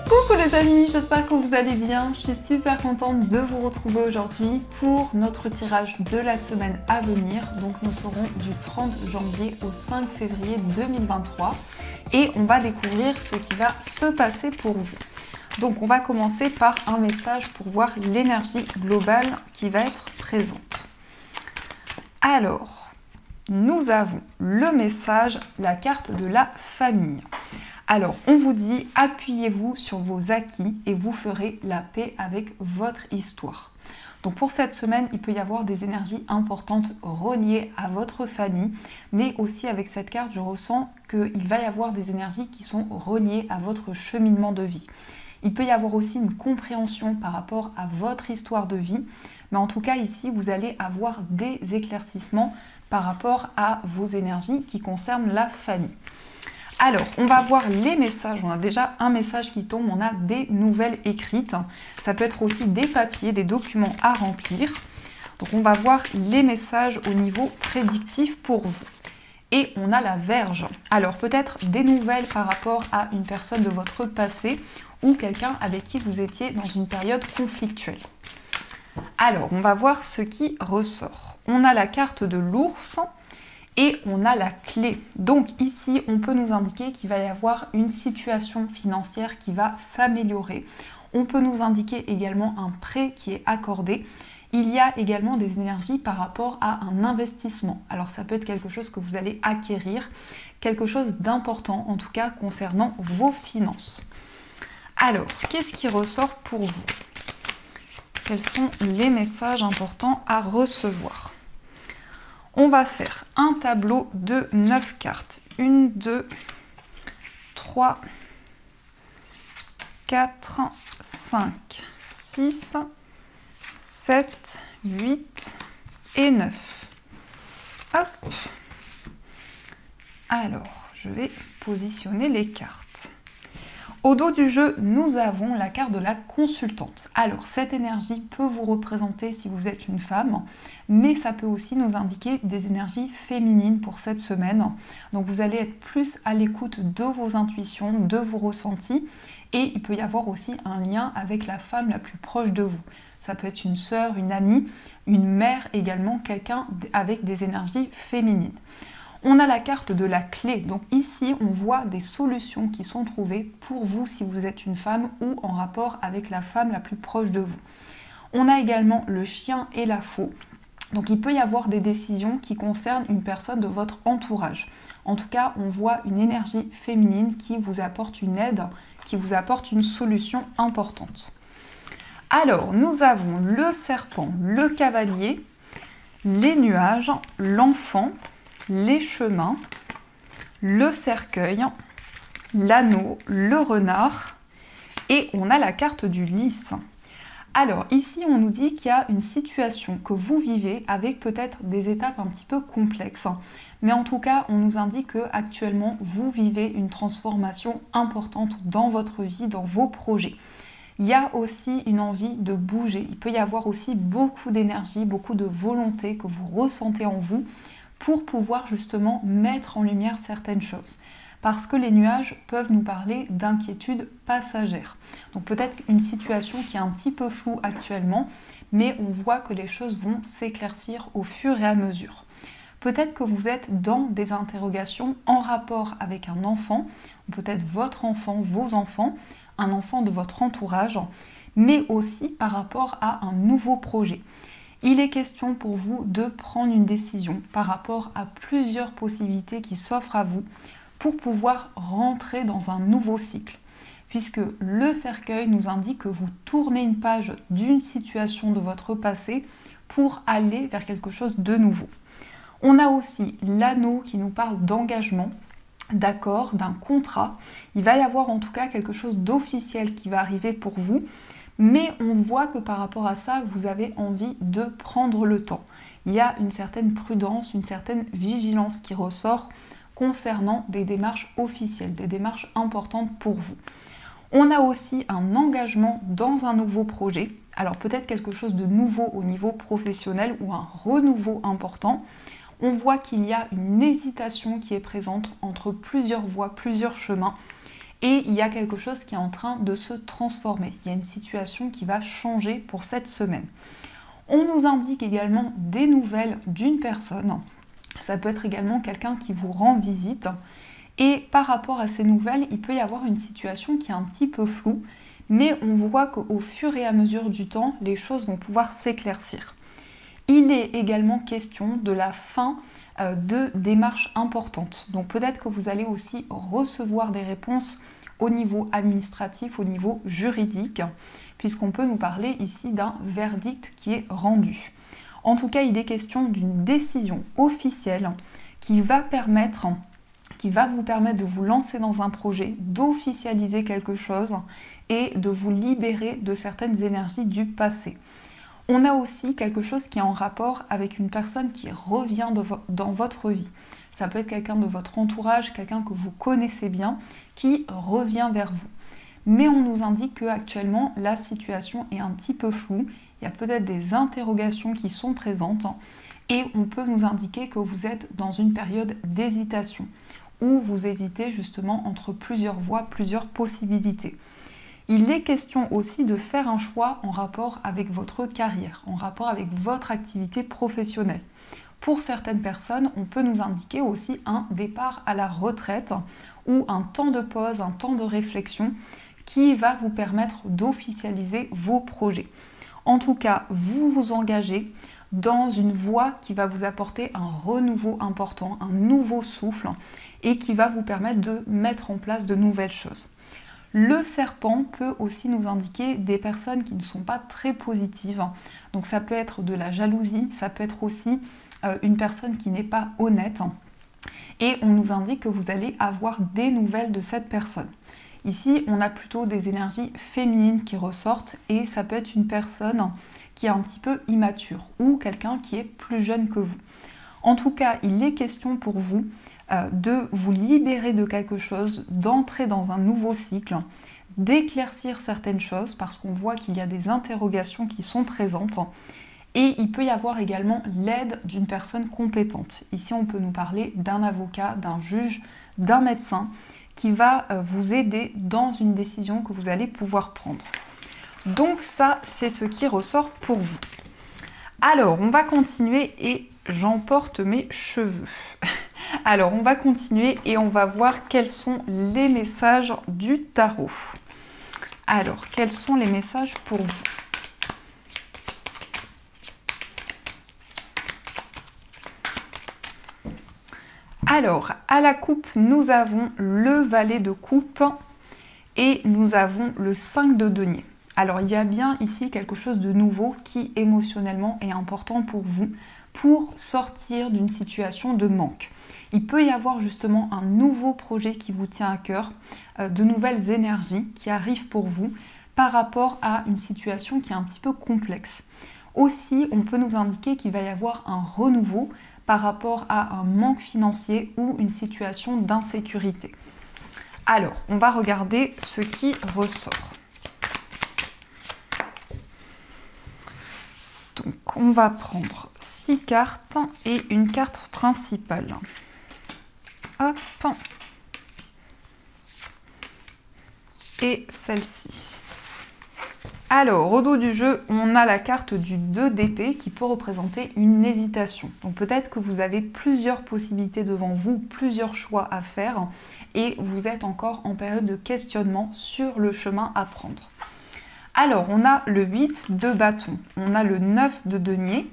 Coucou les amis, j'espère que vous allez bien. Je suis super contente de vous retrouver aujourd'hui pour notre tirage de la semaine à venir. Donc nous serons du 30 janvier au 5 février 2023 et on va découvrir ce qui va se passer pour vous. Donc on va commencer par un message pour voir l'énergie globale qui va être présente. Alors, nous avons le message, la carte de la famille. Alors, on vous dit, appuyez-vous sur vos acquis et vous ferez la paix avec votre histoire. Donc pour cette semaine, il peut y avoir des énergies importantes reliées à votre famille, mais aussi avec cette carte, je ressens qu'il va y avoir des énergies qui sont reliées à votre cheminement de vie. Il peut y avoir aussi une compréhension par rapport à votre histoire de vie, mais en tout cas ici, vous allez avoir des éclaircissements par rapport à vos énergies qui concernent la famille. Alors, on va voir les messages. On a déjà un message qui tombe, on a des nouvelles écrites. Ça peut être aussi des papiers, des documents à remplir. Donc, on va voir les messages au niveau prédictif pour vous. Et on a la Vierge. Alors, peut-être des nouvelles par rapport à une personne de votre passé ou quelqu'un avec qui vous étiez dans une période conflictuelle. Alors, on va voir ce qui ressort. On a la carte de l'ours. Et on a la clé. Donc ici, on peut nous indiquer qu'il va y avoir une situation financière qui va s'améliorer. On peut nous indiquer également un prêt qui est accordé. Il y a également des énergies par rapport à un investissement. Alors ça peut être quelque chose que vous allez acquérir, quelque chose d'important en tout cas concernant vos finances. Alors, qu'est-ce qui ressort pour vous? Quels sont les messages importants à recevoir? On va faire un tableau de 9 cartes. 1, 2, 3, 4, 5, 6, 7, 8 et 9. Hop. Alors, je vais positionner les cartes. Au dos du jeu, nous avons la carte de la consultante. Alors, cette énergie peut vous représenter si vous êtes une femme, mais ça peut aussi nous indiquer des énergies féminines pour cette semaine. Donc, vous allez être plus à l'écoute de vos intuitions, de vos ressentis, et il peut y avoir aussi un lien avec la femme la plus proche de vous. Ça peut être une sœur, une amie, une mère également, quelqu'un avec des énergies féminines. On a la carte de la clé, donc ici on voit des solutions qui sont trouvées pour vous si vous êtes une femme ou en rapport avec la femme la plus proche de vous. On a également le chien et la faux, donc il peut y avoir des décisions qui concernent une personne de votre entourage. En tout cas, on voit une énergie féminine qui vous apporte une aide, qui vous apporte une solution importante. Alors, nous avons le serpent, le cavalier, les nuages, l'enfant, les chemins, le cercueil, l'anneau, le renard et on a la carte du lys. Alors ici on nous dit qu'il y a une situation que vous vivez avec peut-être des étapes un petit peu complexes, mais en tout cas on nous indique que actuellement vous vivez une transformation importante dans votre vie, dans vos projets. Il y a aussi une envie de bouger, il peut y avoir aussi beaucoup d'énergie, beaucoup de volonté que vous ressentez en vous pour pouvoir justement mettre en lumière certaines choses. Parce que les nuages peuvent nous parler d'inquiétudes passagères. Donc peut-être une situation qui est un petit peu floue actuellement, mais on voit que les choses vont s'éclaircir au fur et à mesure. Peut-être que vous êtes dans des interrogations en rapport avec un enfant, ou peut-être votre enfant, vos enfants, un enfant de votre entourage, mais aussi par rapport à un nouveau projet. Il est question pour vous de prendre une décision par rapport à plusieurs possibilités qui s'offrent à vous pour pouvoir rentrer dans un nouveau cycle. Puisque le cercueil nous indique que vous tournez une page d'une situation de votre passé pour aller vers quelque chose de nouveau. On a aussi l'anneau qui nous parle d'engagement, d'accord, d'un contrat. Il va y avoir en tout cas quelque chose d'officiel qui va arriver pour vous. Mais on voit que par rapport à ça, vous avez envie de prendre le temps. Il y a une certaine prudence, une certaine vigilance qui ressort concernant des démarches officielles, des démarches importantes pour vous. On a aussi un engagement dans un nouveau projet. Alors peut-être quelque chose de nouveau au niveau professionnel ou un renouveau important. On voit qu'il y a une hésitation qui est présente entre plusieurs voies, plusieurs chemins. et il y a quelque chose qui est en train de se transformer. Il y a une situation qui va changer pour cette semaine. On nous indique également des nouvelles d'une personne. Ça peut être également quelqu'un qui vous rend visite. Et par rapport à ces nouvelles, il peut y avoir une situation qui est un petit peu floue, mais on voit qu'au fur et à mesure du temps, les choses vont pouvoir s'éclaircir. Il est également question de la fin de démarches importantes. Donc peut-être que vous allez aussi recevoir des réponses au niveau administratif, au niveau juridique, puisqu'on peut nous parler ici d'un verdict qui est rendu. En tout cas, il est question d'une décision officielle qui va vous permettre de vous lancer dans un projet, d'officialiser quelque chose et de vous libérer de certaines énergies du passé. On a aussi quelque chose qui est en rapport avec une personne qui revient dans votre vie. Ça peut être quelqu'un de votre entourage, quelqu'un que vous connaissez bien, qui revient vers vous. Mais on nous indique qu'actuellement, la situation est un petit peu floue. Il y a peut-être des interrogations qui sont présentes et on peut nous indiquer que vous êtes dans une période d'hésitation où vous hésitez justement entre plusieurs voies, plusieurs possibilités. Il est question aussi de faire un choix en rapport avec votre carrière, en rapport avec votre activité professionnelle. Pour certaines personnes, on peut nous indiquer aussi un départ à la retraite ou un temps de pause, un temps de réflexion qui va vous permettre d'officialiser vos projets. En tout cas, vous vous engagez dans une voie qui va vous apporter un renouveau important, un nouveau souffle et qui va vous permettre de mettre en place de nouvelles choses. Le serpent peut aussi nous indiquer des personnes qui ne sont pas très positives. Donc ça peut être de la jalousie, ça peut être aussi une personne qui n'est pas honnête. Et on nous indique que vous allez avoir des nouvelles de cette personne. Ici, on a plutôt des énergies féminines qui ressortent et ça peut être une personne qui est un petit peu immature ou quelqu'un qui est plus jeune que vous. En tout cas, il est question pour vous de vous libérer de quelque chose, d'entrer dans un nouveau cycle, d'éclaircir certaines choses parce qu'on voit qu'il y a des interrogations qui sont présentes et il peut y avoir également l'aide d'une personne compétente. Ici, on peut nous parler d'un avocat, d'un juge, d'un médecin qui va vous aider dans une décision que vous allez pouvoir prendre. Donc ça, c'est ce qui ressort pour vous. Alors, on va continuer et j'emporte mes cheveux. Alors, on va continuer et on va voir quels sont les messages du tarot. Alors, quels sont les messages pour vous? Alors, à la coupe, nous avons le valet de coupe et nous avons le 5 de denier. Alors, il y a bien ici quelque chose de nouveau qui émotionnellement est important pour vous pour sortir d'une situation de manque. Il peut y avoir justement un nouveau projet qui vous tient à cœur, de nouvelles énergies qui arrivent pour vous par rapport à une situation qui est un petit peu complexe. Aussi, on peut nous indiquer qu'il va y avoir un renouveau par rapport à un manque financier ou une situation d'insécurité. Alors, on va regarder ce qui ressort. Donc, on va prendre 6 cartes et une carte principale. Hop. Et celle-ci. Alors, au dos du jeu, on a la carte du 2 d'épée qui peut représenter une hésitation. Donc peut-être que vous avez plusieurs possibilités devant vous, plusieurs choix à faire et vous êtes encore en période de questionnement sur le chemin à prendre. Alors, on a le 8 de bâton, on a le 9 de denier,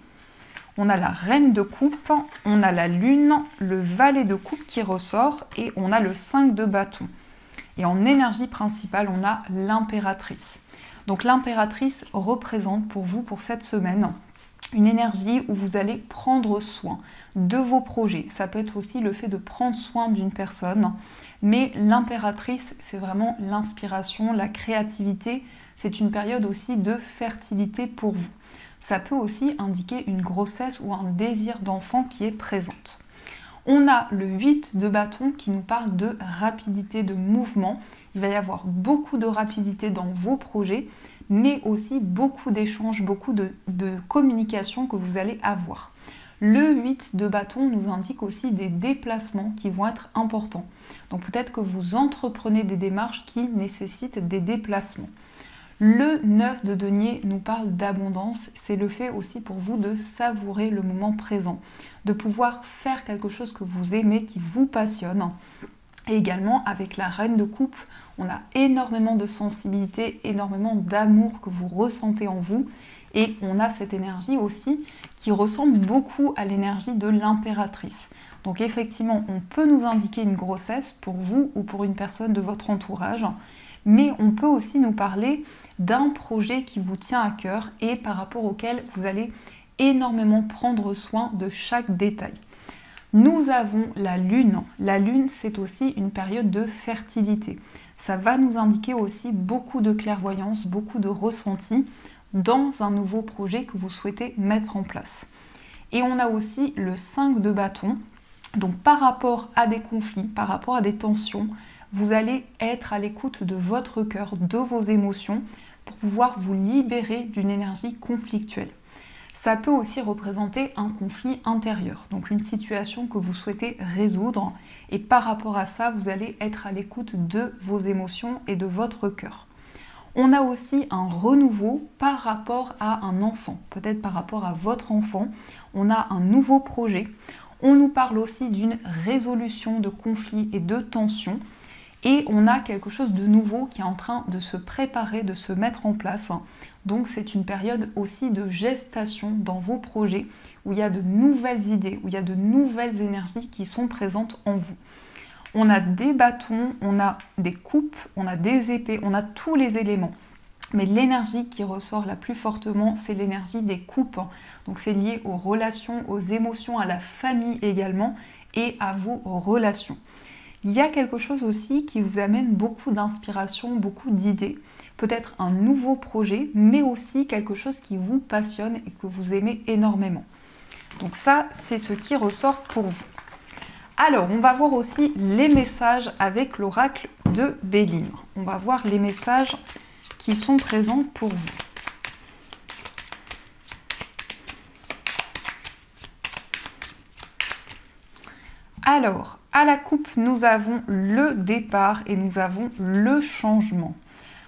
on a la reine de coupe, on a la lune, le valet de coupe qui ressort et on a le 5 de bâton. Et en énergie principale, on a l'impératrice. Donc l'impératrice représente pour vous, pour cette semaine, une énergie où vous allez prendre soin de vos projets. Ça peut être aussi le fait de prendre soin d'une personne, mais l'impératrice, c'est vraiment l'inspiration, la créativité. C'est une période aussi de fertilité pour vous. Ça peut aussi indiquer une grossesse ou un désir d'enfant qui est présente. On a le 8 de bâton qui nous parle de rapidité de mouvement. Il va y avoir beaucoup de rapidité dans vos projets, mais aussi beaucoup d'échanges, beaucoup de communication que vous allez avoir. Le 8 de bâton nous indique aussi des déplacements qui vont être importants. Donc peut-être que vous entreprenez des démarches qui nécessitent des déplacements. Le 9 de denier nous parle d'abondance, c'est le fait aussi pour vous de savourer le moment présent, de pouvoir faire quelque chose que vous aimez, qui vous passionne. Et également avec la reine de coupe, on a énormément de sensibilité, énormément d'amour que vous ressentez en vous. Et on a cette énergie aussi qui ressemble beaucoup à l'énergie de l'impératrice. Donc effectivement, on peut nous indiquer une grossesse pour vous ou pour une personne de votre entourage, mais on peut aussi nous parler d'un projet qui vous tient à cœur et par rapport auquel vous allez énormément prendre soin de chaque détail. Nous avons la lune. La lune, c'est aussi une période de fertilité. Ça va nous indiquer aussi beaucoup de clairvoyance, beaucoup de ressenti dans un nouveau projet que vous souhaitez mettre en place. Et on a aussi le 5 de bâton. Donc par rapport à des conflits, par rapport à des tensions, vous allez être à l'écoute de votre cœur, de vos émotions, pour pouvoir vous libérer d'une énergie conflictuelle. Ça peut aussi représenter un conflit intérieur, donc une situation que vous souhaitez résoudre, et par rapport à ça, vous allez être à l'écoute de vos émotions et de votre cœur. On a aussi un renouveau par rapport à un enfant, peut-être par rapport à votre enfant, on a un nouveau projet. On nous parle aussi d'une résolution de conflits et de tensions. Et on a quelque chose de nouveau qui est en train de se préparer, de se mettre en place. Donc c'est une période aussi de gestation dans vos projets où il y a de nouvelles idées, où il y a de nouvelles énergies qui sont présentes en vous. On a des bâtons, on a des coupes, on a des épées, on a tous les éléments. Mais l'énergie qui ressort la plus fortement, c'est l'énergie des coupes. Donc c'est lié aux relations, aux émotions, à la famille également et à vos relations. Il y a quelque chose aussi qui vous amène beaucoup d'inspiration, beaucoup d'idées, peut-être un nouveau projet, mais aussi quelque chose qui vous passionne et que vous aimez énormément. Donc ça, c'est ce qui ressort pour vous. Alors, on va voir aussi les messages avec l'oracle de Béline. On va voir les messages qui sont présents pour vous. Alors, à la coupe, nous avons le départ et nous avons le changement.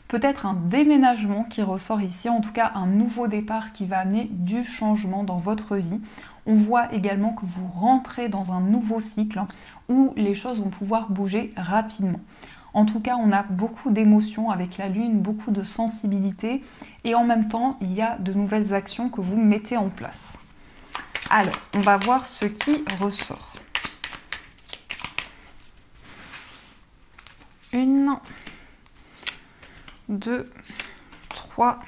Peut-être un déménagement qui ressort ici, en tout cas un nouveau départ qui va amener du changement dans votre vie. On voit également que vous rentrez dans un nouveau cycle où les choses vont pouvoir bouger rapidement. En tout cas, on a beaucoup d'émotions avec la lune, beaucoup de sensibilité et en même temps, il y a de nouvelles actions que vous mettez en place. Alors, on va voir ce qui ressort. 1, 2, 3,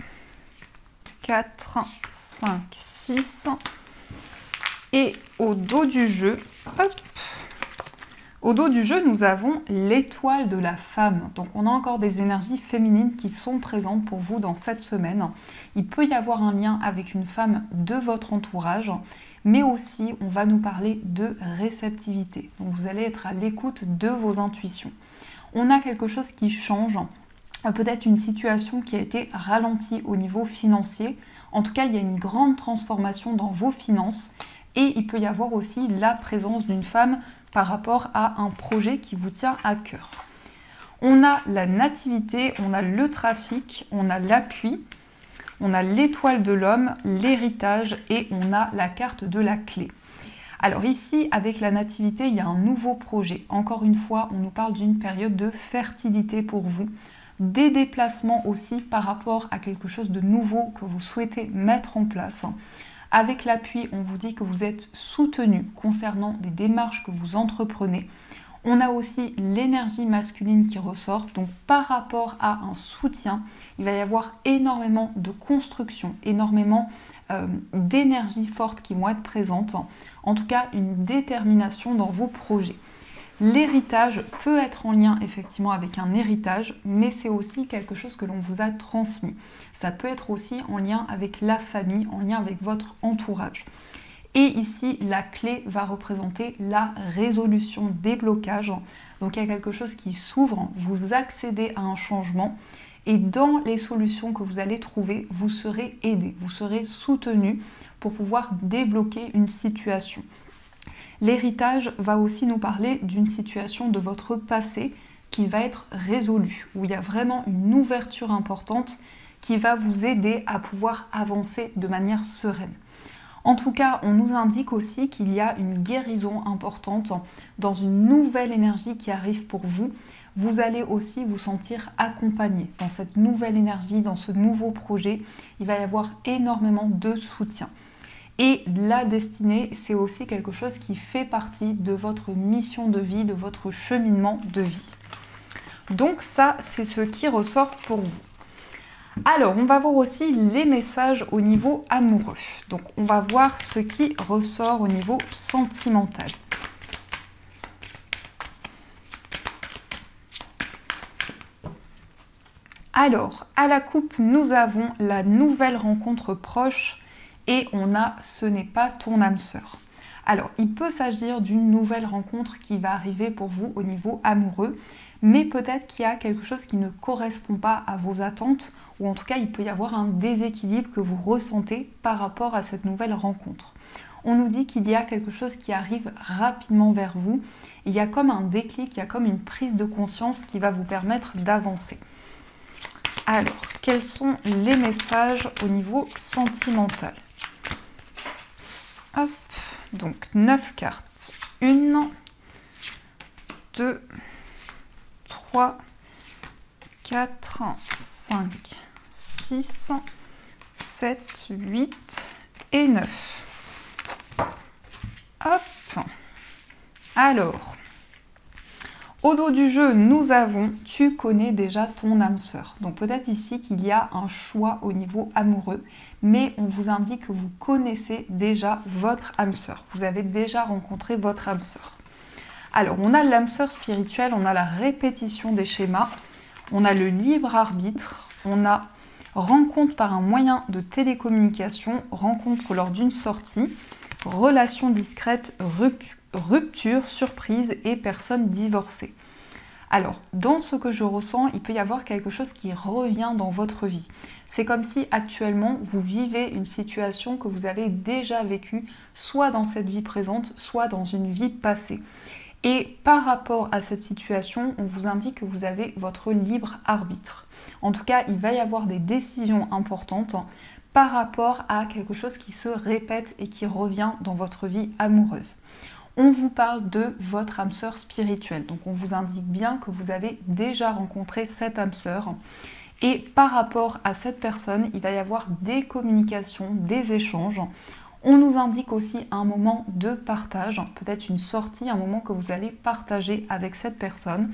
4, 5, 6. Et au dos du jeu, hop, au dos du jeu, nous avons l'étoile de la femme. Donc on a encore des énergies féminines qui sont présentes pour vous dans cette semaine. Il peut y avoir un lien avec une femme de votre entourage, mais aussi on va nous parler de réceptivité. Donc vous allez être à l'écoute de vos intuitions. On a quelque chose qui change, peut-être une situation qui a été ralentie au niveau financier. En tout cas, il y a une grande transformation dans vos finances et il peut y avoir aussi la présence d'une femme par rapport à un projet qui vous tient à cœur. On a la nativité, on a le trafic, on a l'appui, on a l'étoile de l'homme, l'héritage et on a la carte de la clé. Alors ici, avec la nativité, il y a un nouveau projet. Encore une fois, on nous parle d'une période de fertilité pour vous. Des déplacements aussi par rapport à quelque chose de nouveau que vous souhaitez mettre en place. Avec l'appui, on vous dit que vous êtes soutenu concernant des démarches que vous entreprenez. On a aussi l'énergie masculine qui ressort. Donc par rapport à un soutien, il va y avoir énormément de construction, énormément d'énergie forte qui vont être présentes. En tout cas, une détermination dans vos projets. L'héritage peut être en lien effectivement avec un héritage, mais c'est aussi quelque chose que l'on vous a transmis. Ça peut être aussi en lien avec la famille, en lien avec votre entourage. Et ici, la clé va représenter la résolution des blocages. Donc il y a quelque chose qui s'ouvre, vous accédez à un changement et dans les solutions que vous allez trouver, vous serez aidé, vous serez soutenu pour pouvoir débloquer une situation. L'héritage va aussi nous parler d'une situation de votre passé qui va être résolue, où il y a vraiment une ouverture importante qui va vous aider à pouvoir avancer de manière sereine. En tout cas, on nous indique aussi qu'il y a une guérison importante dans une nouvelle énergie qui arrive pour vous. Vous allez aussi vous sentir accompagné dans cette nouvelle énergie, dans ce nouveau projet. Il va y avoir énormément de soutien. Et la destinée, c'est aussi quelque chose qui fait partie de votre mission de vie, de votre cheminement de vie. Donc ça, c'est ce qui ressort pour vous. Alors, on va voir aussi les messages au niveau amoureux. Donc, on va voir ce qui ressort au niveau sentimental. Alors, à la coupe, nous avons la nouvelle rencontre proche et on a « ce n'est pas ton âme sœur ». Alors, il peut s'agir d'une nouvelle rencontre qui va arriver pour vous au niveau amoureux, mais peut-être qu'il y a quelque chose qui ne correspond pas à vos attentes, ou en tout cas, il peut y avoir un déséquilibre que vous ressentez par rapport à cette nouvelle rencontre. On nous dit qu'il y a quelque chose qui arrive rapidement vers vous, il y a comme un déclic, il y a comme une prise de conscience qui va vous permettre d'avancer. Alors, quels sont les messages au niveau sentimental? Hop, donc 9 cartes. 1, 2, 3, 4, 5, 6, 7, 8 et 9. Hop. Alors, au dos du jeu, nous avons « tu connais déjà ton âme sœur ». Donc peut-être ici qu'il y a un choix au niveau amoureux, mais on vous indique que vous connaissez déjà votre âme sœur. Vous avez déjà rencontré votre âme sœur. Alors, on a l'âme sœur spirituelle, on a la répétition des schémas, on a le libre arbitre, on a rencontre par un moyen de télécommunication, rencontre lors d'une sortie, relation discrète, rupture, surprise et personne divorcée. Alors, dans ce que je ressens, il peut y avoir quelque chose qui revient dans votre vie. C'est comme si actuellement, vous vivez une situation que vous avez déjà vécue, soit dans cette vie présente, soit dans une vie passée. Et par rapport à cette situation, on vous indique que vous avez votre libre arbitre. En tout cas, il va y avoir des décisions importantes par rapport à quelque chose qui se répète et qui revient dans votre vie amoureuse. On vous parle de votre âme sœur spirituelle. Donc on vous indique bien que vous avez déjà rencontré cette âme sœur. Et par rapport à cette personne, il va y avoir des communications, des échanges. On nous indique aussi un moment de partage, peut-être une sortie, un moment que vous allez partager avec cette personne.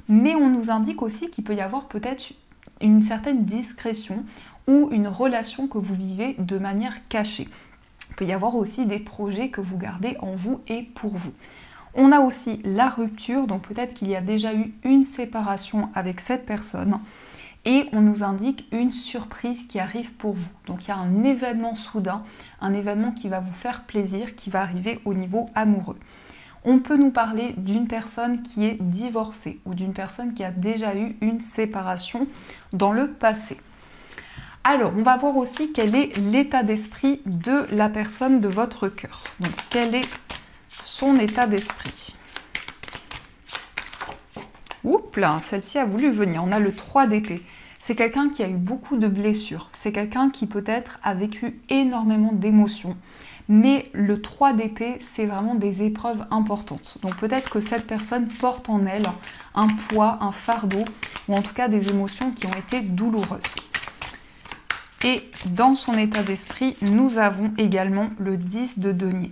Mais on nous indique aussi qu'il peut y avoir peut-être une certaine discrétion ou une relation que vous vivez de manière cachée. Il peut y avoir aussi des projets que vous gardez en vous et pour vous. On a aussi la rupture, donc peut-être qu'il y a déjà eu une séparation avec cette personne. Et on nous indique une surprise qui arrive pour vous. Donc il y a un événement soudain, un événement qui va vous faire plaisir, qui va arriver au niveau amoureux. On peut nous parler d'une personne qui est divorcée ou d'une personne qui a déjà eu une séparation dans le passé. Alors, on va voir aussi quel est l'état d'esprit de la personne de votre cœur. Donc, quel est son état d'esprit? Oups là, celle-ci a voulu venir. On a le 3 d'épée. C'est quelqu'un qui a eu beaucoup de blessures. C'est quelqu'un qui peut-être a vécu énormément d'émotions. Mais le 3 d'épée, c'est vraiment des épreuves importantes. Donc peut-être que cette personne porte en elle un poids, un fardeau, ou en tout cas des émotions qui ont été douloureuses. Et dans son état d'esprit, nous avons également le 10 de denier.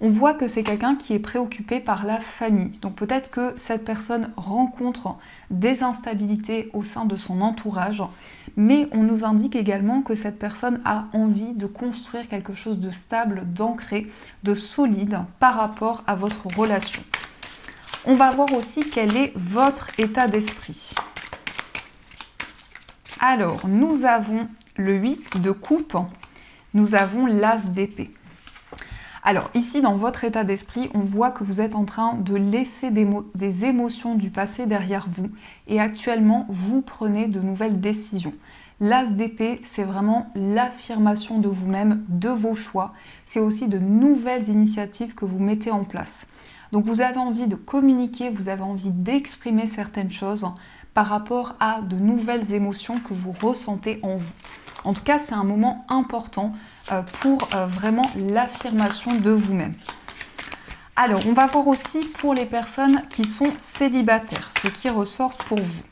On voit que c'est quelqu'un qui est préoccupé par la famille. Donc peut-être que cette personne rencontre des instabilités au sein de son entourage, mais on nous indique également que cette personne a envie de construire quelque chose de stable, d'ancré, de solide par rapport à votre relation. On va voir aussi quel est votre état d'esprit. Alors, nous avons le 8 de coupe, nous avons l'as d'épée. Alors ici, dans votre état d'esprit, on voit que vous êtes en train de laisser des émotions du passé derrière vous et actuellement, vous prenez de nouvelles décisions. L'As d'épée, c'est vraiment l'affirmation de vous-même, de vos choix. C'est aussi de nouvelles initiatives que vous mettez en place. Donc vous avez envie de communiquer, vous avez envie d'exprimer certaines choses par rapport à de nouvelles émotions que vous ressentez en vous. En tout cas, c'est un moment important pour vraiment l'affirmation de vous-même. Alors, on va voir aussi pour les personnes qui sont célibataires, ce qui ressort pour vous.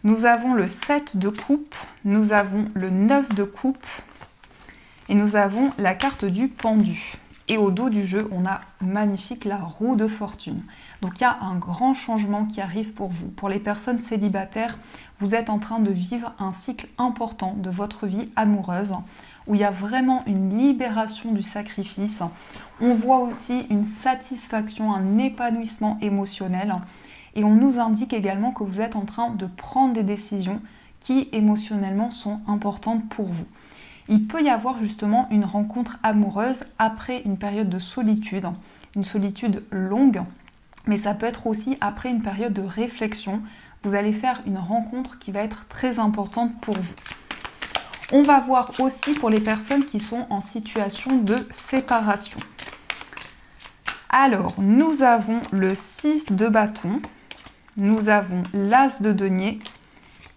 Nous avons le 7 de coupe, nous avons le 9 de coupe et nous avons la carte du pendu. Et au dos du jeu, on a magnifique la roue de fortune. Donc il y a un grand changement qui arrive pour vous. Pour les personnes célibataires, vous êtes en train de vivre un cycle important de votre vie amoureuse où il y a vraiment une libération du sacrifice. On voit aussi une satisfaction, un épanouissement émotionnel. Et on nous indique également que vous êtes en train de prendre des décisions qui émotionnellement sont importantes pour vous. Il peut y avoir justement une rencontre amoureuse après une période de solitude, une solitude longue, mais ça peut être aussi après une période de réflexion. Vous allez faire une rencontre qui va être très importante pour vous. On va voir aussi pour les personnes qui sont en situation de séparation. Alors, nous avons le 6 de bâton, nous avons l'As de denier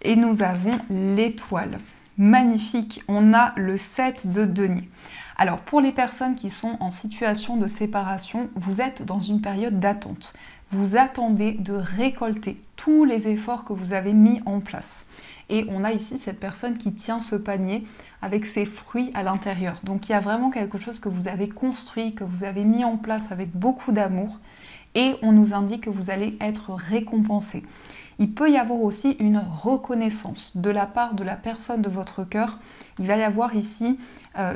et nous avons l'étoile. Magnifique, on a le 7 de denier. Alors pour les personnes qui sont en situation de séparation, vous êtes dans une période d'attente. Vous attendez de récolter tous les efforts que vous avez mis en place. Et on a ici cette personne qui tient ce panier avec ses fruits à l'intérieur. Donc il y a vraiment quelque chose que vous avez construit, que vous avez mis en place avec beaucoup d'amour. Et on nous indique que vous allez être récompensé. Il peut y avoir aussi une reconnaissance de la part de la personne de votre cœur. Il va y avoir ici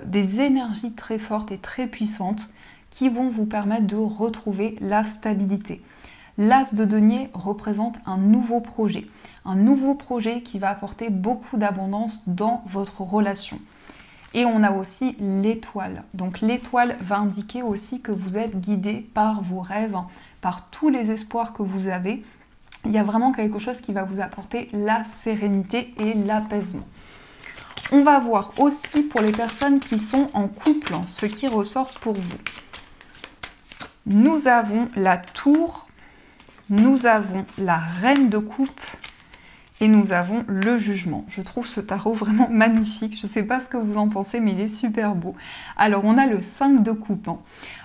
des énergies très fortes et très puissantes qui vont vous permettre de retrouver la stabilité. L'As de denier représente un nouveau projet qui va apporter beaucoup d'abondance dans votre relation. Et on a aussi l'étoile. Donc l'étoile va indiquer aussi que vous êtes guidé par vos rêves, par tous les espoirs que vous avez. Il y a vraiment quelque chose qui va vous apporter la sérénité et l'apaisement. On va voir aussi pour les personnes qui sont en couple, ce qui ressort pour vous. Nous avons la tour, nous avons la reine de coupe et nous avons le jugement. Je trouve ce tarot vraiment magnifique. Je ne sais pas ce que vous en pensez, mais il est super beau. Alors, on a le 5 de coupe.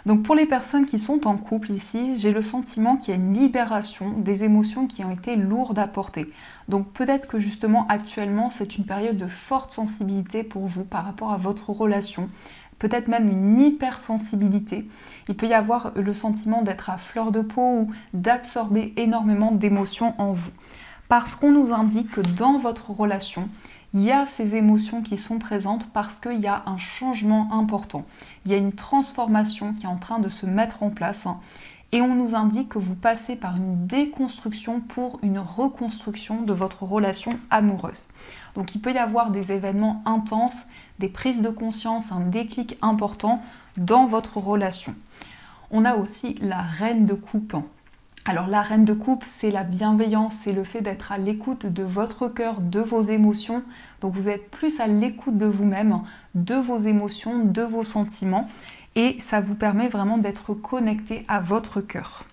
Donc, pour les personnes qui sont en couple ici, j'ai le sentiment qu'il y a une libération des émotions qui ont été lourdes à porter. Donc, peut-être que justement, actuellement, c'est une période de forte sensibilité pour vous par rapport à votre relation. Peut-être même une hypersensibilité. Il peut y avoir le sentiment d'être à fleur de peau ou d'absorber énormément d'émotions en vous. Parce qu'on nous indique que dans votre relation, il y a ces émotions qui sont présentes parce qu'il y a un changement important. Il y a une transformation qui est en train de se mettre en place. Et on nous indique que vous passez par une déconstruction pour une reconstruction de votre relation amoureuse. Donc il peut y avoir des événements intenses, des prises de conscience, un déclic important dans votre relation. On a aussi la reine de coupe. Alors la reine de coupe, c'est la bienveillance, c'est le fait d'être à l'écoute de votre cœur, de vos émotions. Donc vous êtes plus à l'écoute de vous-même, de vos émotions, de vos sentiments. Et ça vous permet vraiment d'être connecté à votre cœur.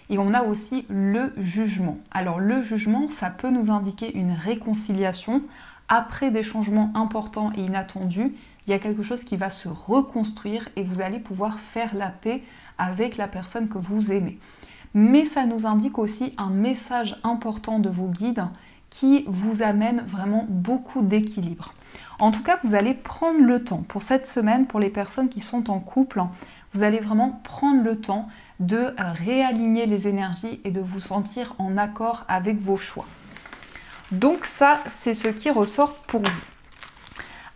Et on a aussi le jugement. Alors le jugement, ça peut nous indiquer une réconciliation. Après des changements importants et inattendus, il y a quelque chose qui va se reconstruire et vous allez pouvoir faire la paix avec la personne que vous aimez. Mais ça nous indique aussi un message important de vos guides qui vous amène vraiment beaucoup d'équilibre. En tout cas, vous allez prendre le temps pour cette semaine, pour les personnes qui sont en couple, vous allez vraiment prendre le temps de réaligner les énergies et de vous sentir en accord avec vos choix. Donc ça, c'est ce qui ressort pour vous.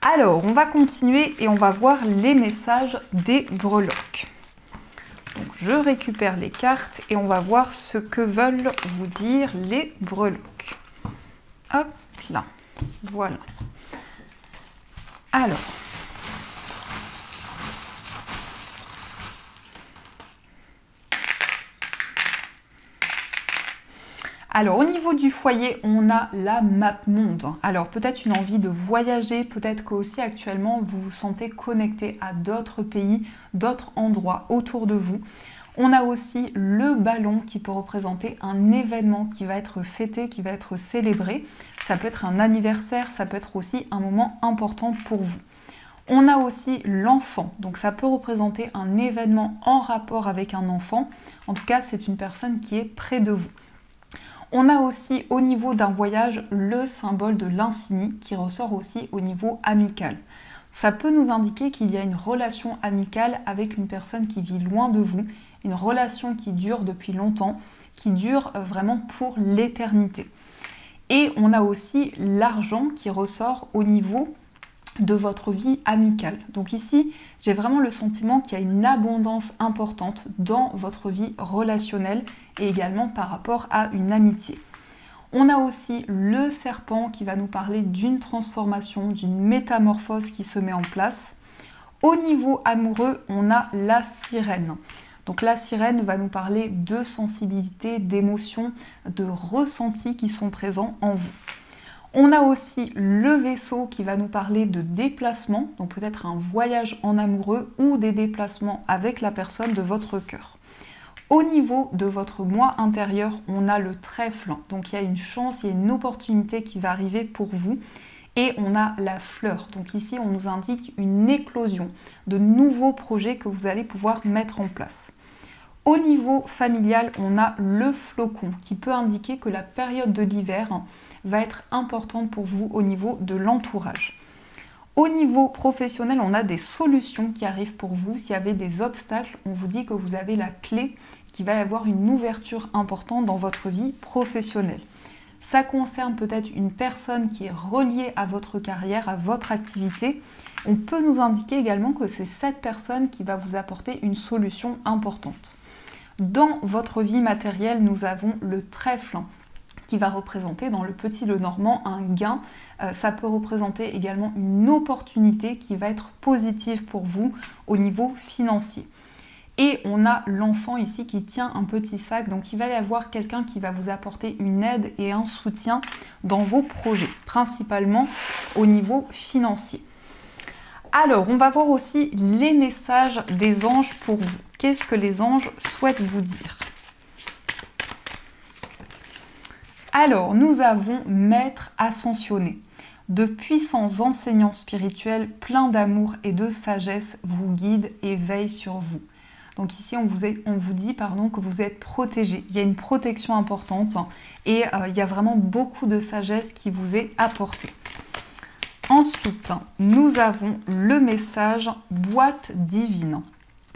Alors, on va continuer et on va voir les messages des breloques. Donc, je récupère les cartes et on va voir ce que veulent vous dire les breloques. Hop là, voilà. Alors au niveau du foyer, on a la map monde. Alors peut-être une envie de voyager, peut-être qu'aussi actuellement vous vous sentez connecté à d'autres pays, d'autres endroits autour de vous. On a aussi le ballon qui peut représenter un événement qui va être fêté, qui va être célébré. Ça peut être un anniversaire, ça peut être aussi un moment important pour vous. On a aussi l'enfant, donc ça peut représenter un événement en rapport avec un enfant. En tout cas, c'est une personne qui est près de vous. On a aussi au niveau d'un voyage le symbole de l'infini qui ressort aussi au niveau amical. Ça peut nous indiquer qu'il y a une relation amicale avec une personne qui vit loin de vous, une relation qui dure depuis longtemps, qui dure vraiment pour l'éternité. Et on a aussi l'argent qui ressort au niveau de votre vie amicale. Donc ici, j'ai vraiment le sentiment qu'il y a une abondance importante dans votre vie relationnelle et également par rapport à une amitié. On a aussi le serpent qui va nous parler d'une transformation, d'une métamorphose qui se met en place. Au niveau amoureux, on a la sirène. Donc la sirène va nous parler de sensibilité, d'émotions, de ressentis qui sont présents en vous. On a aussi le vaisseau qui va nous parler de déplacement, donc peut-être un voyage en amoureux ou des déplacements avec la personne de votre cœur. Au niveau de votre moi intérieur, on a le trèfle, donc il y a une chance, il y a une opportunité qui va arriver pour vous. Et on a la fleur, donc ici on nous indique une éclosion de nouveaux projets que vous allez pouvoir mettre en place. Au niveau familial, on a le flocon qui peut indiquer que la période de l'hiver va être importante pour vous au niveau de l'entourage. Au niveau professionnel, on a des solutions qui arrivent pour vous. S'il y avait des obstacles, on vous dit que vous avez la clé, qu'il va y avoir une ouverture importante dans votre vie professionnelle. Ça concerne peut-être une personne qui est reliée à votre carrière, à votre activité. On peut nous indiquer également que c'est cette personne qui va vous apporter une solution importante. Dans votre vie matérielle, nous avons le trèfle qui va représenter dans le petit Lenormand un gain. Ça peut représenter également une opportunité qui va être positive pour vous au niveau financier. Et on a l'enfant ici qui tient un petit sac, donc il va y avoir quelqu'un qui va vous apporter une aide et un soutien dans vos projets, principalement au niveau financier. Alors, on va voir aussi les messages des anges pour vous. Qu'est-ce que les anges souhaitent vous dire ? Alors, nous avons Maître ascensionné. De puissants enseignants spirituels pleins d'amour et de sagesse vous guident et veillent sur vous. Donc ici, on vous dit que vous êtes protégé. Il y a une protection importante et il y a vraiment beaucoup de sagesse qui vous est apportée. Ensuite, nous avons le message boîte divine.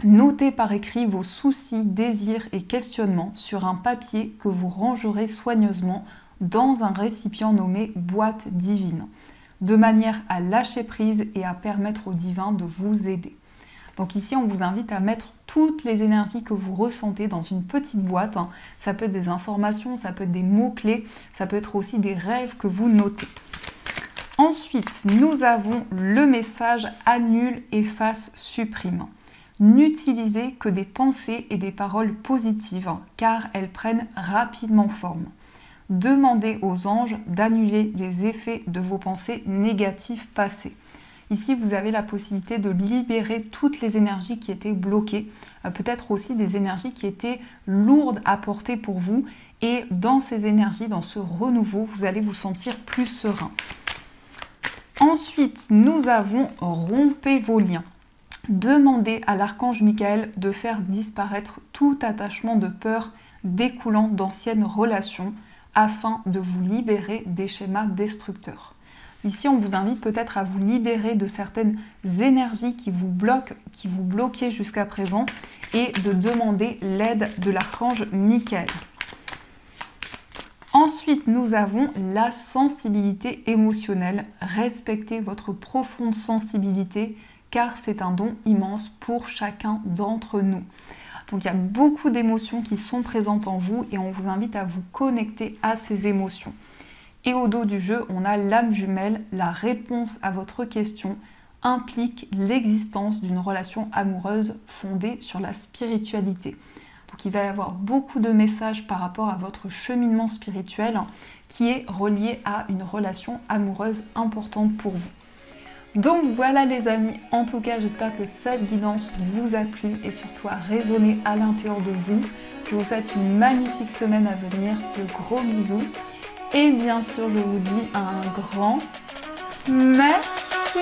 Notez par écrit vos soucis, désirs et questionnements sur un papier que vous rangerez soigneusement dans un récipient nommé boîte divine, de manière à lâcher prise et à permettre au divin de vous aider. Donc ici, on vous invite à mettre toutes les énergies que vous ressentez dans une petite boîte. Ça peut être des informations, ça peut être des mots-clés, ça peut être aussi des rêves que vous notez. Ensuite, nous avons le message annule, efface, supprime. N'utilisez que des pensées et des paroles positives car elles prennent rapidement forme. Demandez aux anges d'annuler les effets de vos pensées négatives passées. Ici, vous avez la possibilité de libérer toutes les énergies qui étaient bloquées, peut-être aussi des énergies qui étaient lourdes à porter pour vous. Et dans ces énergies, dans ce renouveau, vous allez vous sentir plus serein. Ensuite, nous avons rompez vos liens. Demandez à l'archange Michael de faire disparaître tout attachement de peur découlant d'anciennes relations afin de vous libérer des schémas destructeurs. Ici, on vous invite peut-être à vous libérer de certaines énergies qui vous bloquaient jusqu'à présent et de demander l'aide de l'archange Michael. Ensuite, nous avons la sensibilité émotionnelle. Respectez votre profonde sensibilité car c'est un don immense pour chacun d'entre nous. Donc il y a beaucoup d'émotions qui sont présentes en vous et on vous invite à vous connecter à ces émotions. Et au dos du jeu, on a l'âme jumelle. La réponse à votre question implique l'existence d'une relation amoureuse fondée sur la spiritualité. Donc qu'il va y avoir beaucoup de messages par rapport à votre cheminement spirituel qui est relié à une relation amoureuse importante pour vous. Donc voilà les amis, en tout cas j'espère que cette guidance vous a plu et surtout a résonné à l'intérieur de vous. Je vous souhaite une magnifique semaine à venir, de gros bisous et bien sûr je vous dis un grand merci.